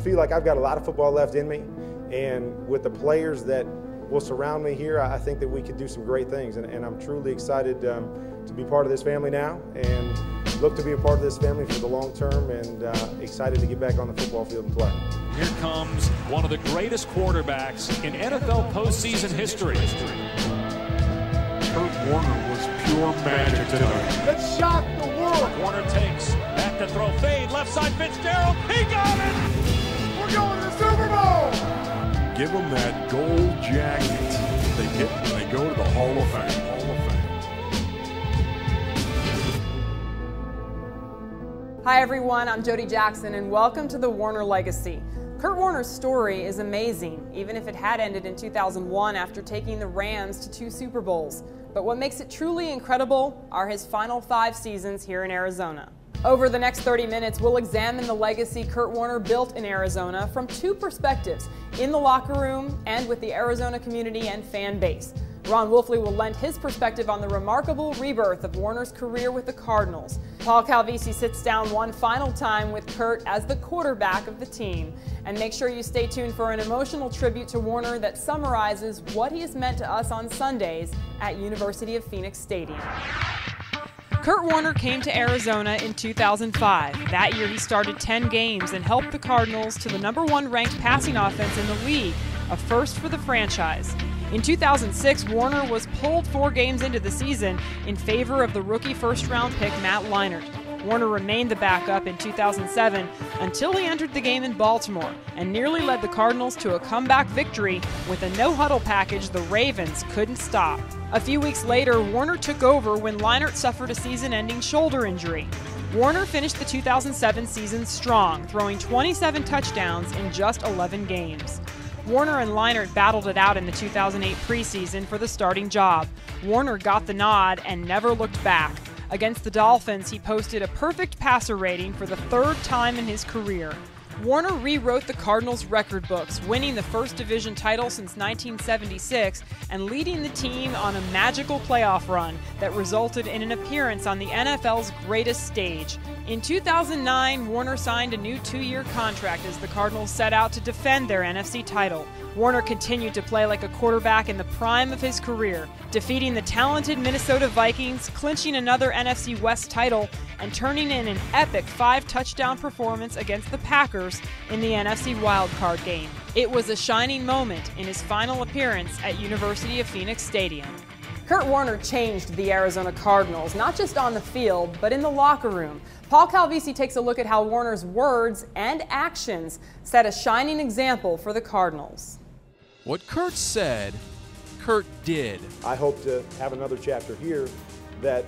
feel like I've got a lot of football left in me, and with the players that will surround me here, I think that we could do some great things, and I'm truly excited to be part of this family now, and look to be a part of this family for the long term, and excited to get back on the football field and play. Here comes one of the greatest quarterbacks in NFL postseason history. Kurt Warner was pure magic tonight. Let's shock the world! Warner takes, back to throw, fade, left side Fitzgerald, he got it! We're going to the Super Bowl! Give them that gold jacket. They go to the Hall of Fame. Hi everyone, I'm Jody Jackson and welcome to the Warner Legacy. Kurt Warner's story is amazing, even if it had ended in 2001 after taking the Rams to 2 Super Bowls. But what makes it truly incredible are his final 5 seasons here in Arizona. Over the next 30 minutes, we'll examine the legacy Kurt Warner built in Arizona from 2 perspectives, in the locker room and with the Arizona community and fan base. Ron Wolfley will lend his perspective on the remarkable rebirth of Warner's career with the Cardinals. Paul Calvisi sits down one final time with Kurt as the quarterback of the team. And make sure you stay tuned for an emotional tribute to Warner that summarizes what he has meant to us on Sundays at University of Phoenix Stadium. Kurt Warner came to Arizona in 2005. That year he started 10 games and helped the Cardinals to the #1 ranked passing offense in the league, a first for the franchise. In 2006, Warner was pulled 4 games into the season in favor of the rookie first-round pick Matt Leinart. Warner remained the backup in 2007 until he entered the game in Baltimore and nearly led the Cardinals to a comeback victory with a no-huddle package the Ravens couldn't stop. A few weeks later, Warner took over when Leinart suffered a season-ending shoulder injury. Warner finished the 2007 season strong, throwing 27 touchdowns in just 11 games. Warner and Leinart battled it out in the 2008 preseason for the starting job. Warner got the nod and never looked back. Against the Dolphins, he posted a perfect passer rating for the 3rd time in his career. Warner rewrote the Cardinals' record books, winning the first division title since 1976 and leading the team on a magical playoff run that resulted in an appearance on the NFL's greatest stage. In 2009, Warner signed a new 2-year contract as the Cardinals set out to defend their NFC title. Warner continued to play like a quarterback in the prime of his career, defeating the talented Minnesota Vikings, clinching another NFC West title, and turning in an epic 5-touchdown performance against the Packers in the NFC wildcard game. It was a shining moment in his final appearance at University of Phoenix Stadium. Kurt Warner changed the Arizona Cardinals, not just on the field, but in the locker room. Paul Calvisi takes a look at how Warner's words and actions set a shining example for the Cardinals. What Kurt said, Kurt did. I hope to have another chapter here that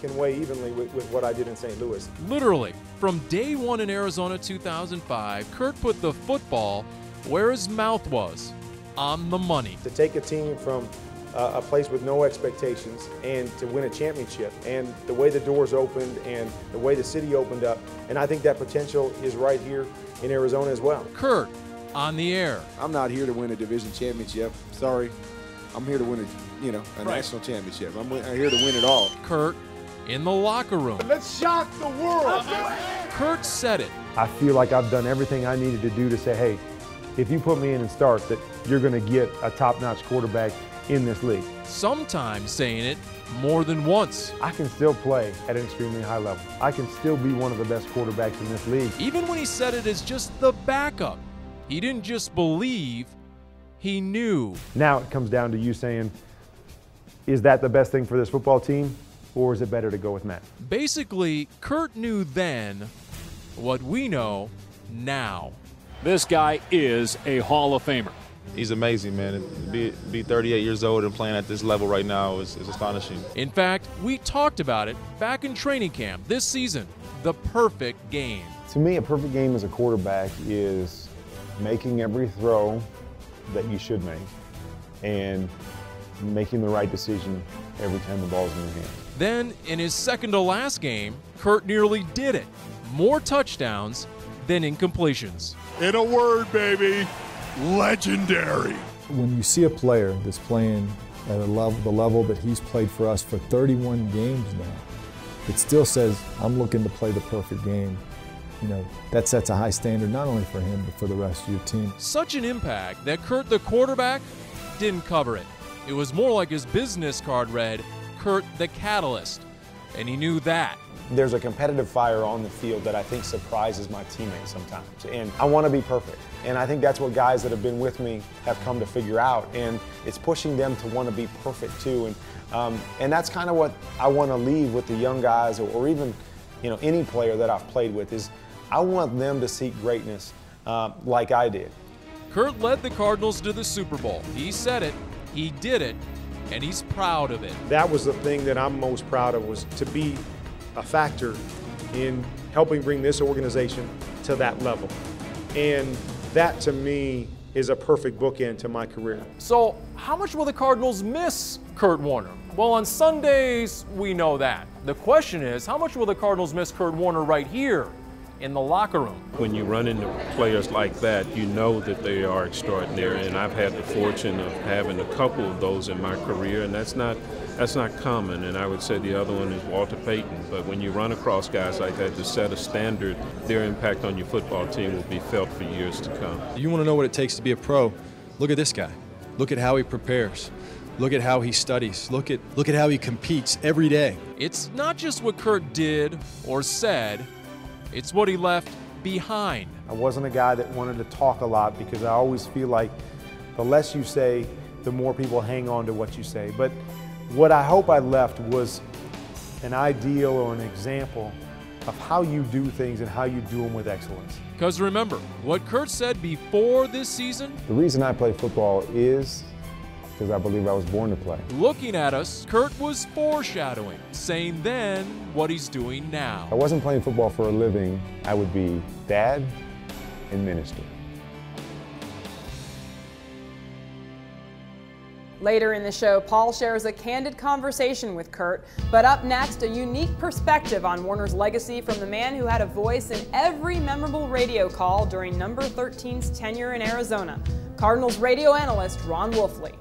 can weigh evenly with what I did in St. Louis. Literally, from day one in Arizona 2005, Kurt put the football where his mouth was, on the money. To take a team from a place with no expectations and to win a championship, and the way the doors opened and the way the city opened up, and I think that potential is right here in Arizona as well. Kurt on the air. I'm not here to win a division championship. Sorry. I'm here to win a national championship. I'm here to win it all. Kurt in the locker room. Let's shock the world. Kurt said it. I feel like I've done everything I needed to do to say, hey, if you put me in and start, that you're going to get a top-notch quarterback in this league. Sometimes saying it more than once. I can still play at an extremely high level. I can still be one of the best quarterbacks in this league. Even when he said it as just the backup, he didn't just believe, he knew. Now it comes down to you saying, is that the best thing for this football team, or is it better to go with Matt? Basically, Kurt knew then what we know now. This guy is a Hall of Famer. He's amazing, man. To be 38 years old and playing at this level right now is astonishing. In fact, we talked about it back in training camp this season, the perfect game. To me, a perfect game as a quarterback is making every throw that you should make and making the right decision every time the ball's in your hand. Then, in his second to last game, Kurt nearly did it. More touchdowns than incompletions. In a word, baby, legendary. When you see a player that's playing at the level that he's played for us for 31 games now, it still says, I'm looking to play the perfect game you know, that sets a high standard not only for him, but for the rest of your team. Such an impact that Kurt the quarterback didn't cover it. It was more like his business card read, Kurt the Catalyst, and he knew that. There's a competitive fire on the field that I think surprises my teammates sometimes, and I want to be perfect. And I think that's what guys that have been with me have come to figure out, and it's pushing them to want to be perfect too. And that's kind of what I want to leave with the young guys, or even, you know, any player that I've played with, is I want them to seek greatness like I did. Kurt led the Cardinals to the Super Bowl. He said it, he did it, and he's proud of it. That was the thing that I'm most proud of, was to be a factor in helping bring this organization to that level. And that, to me, is a perfect bookend to my career. So, how much will the Cardinals miss Kurt Warner? Well, on Sundays, we know that. The question is, how much will the Cardinals miss Kurt Warner right here in the locker room? When you run into players like that, you know that they are extraordinary, and I've had the fortune of having a couple of those in my career, and that's not common. And I would say the other one is Walter Payton. But when you run across guys like that to set a standard, their impact on your football team will be felt for years to come. You want to know what it takes to be a pro? Look at this guy. Look at how he prepares. Look at how he studies. Look at how he competes every day. It's not just what Kurt did or said, it's what he left behind. I wasn't a guy that wanted to talk a lot, because I always feel like the less you say, the more people hang on to what you say. But what I hope I left was an ideal or an example of how you do things and how you do them with excellence. Because remember, what Kurt said before this season? The reason I play football is because I believe I was born to play. Looking at us, Kurt was foreshadowing, saying then what he's doing now. If I wasn't playing football for a living, I would be dad and minister. Later in the show, Paul shares a candid conversation with Kurt, but up next, a unique perspective on Warner's legacy from the man who had a voice in every memorable radio call during number 13's tenure in Arizona, Cardinals radio analyst Ron Wolfley.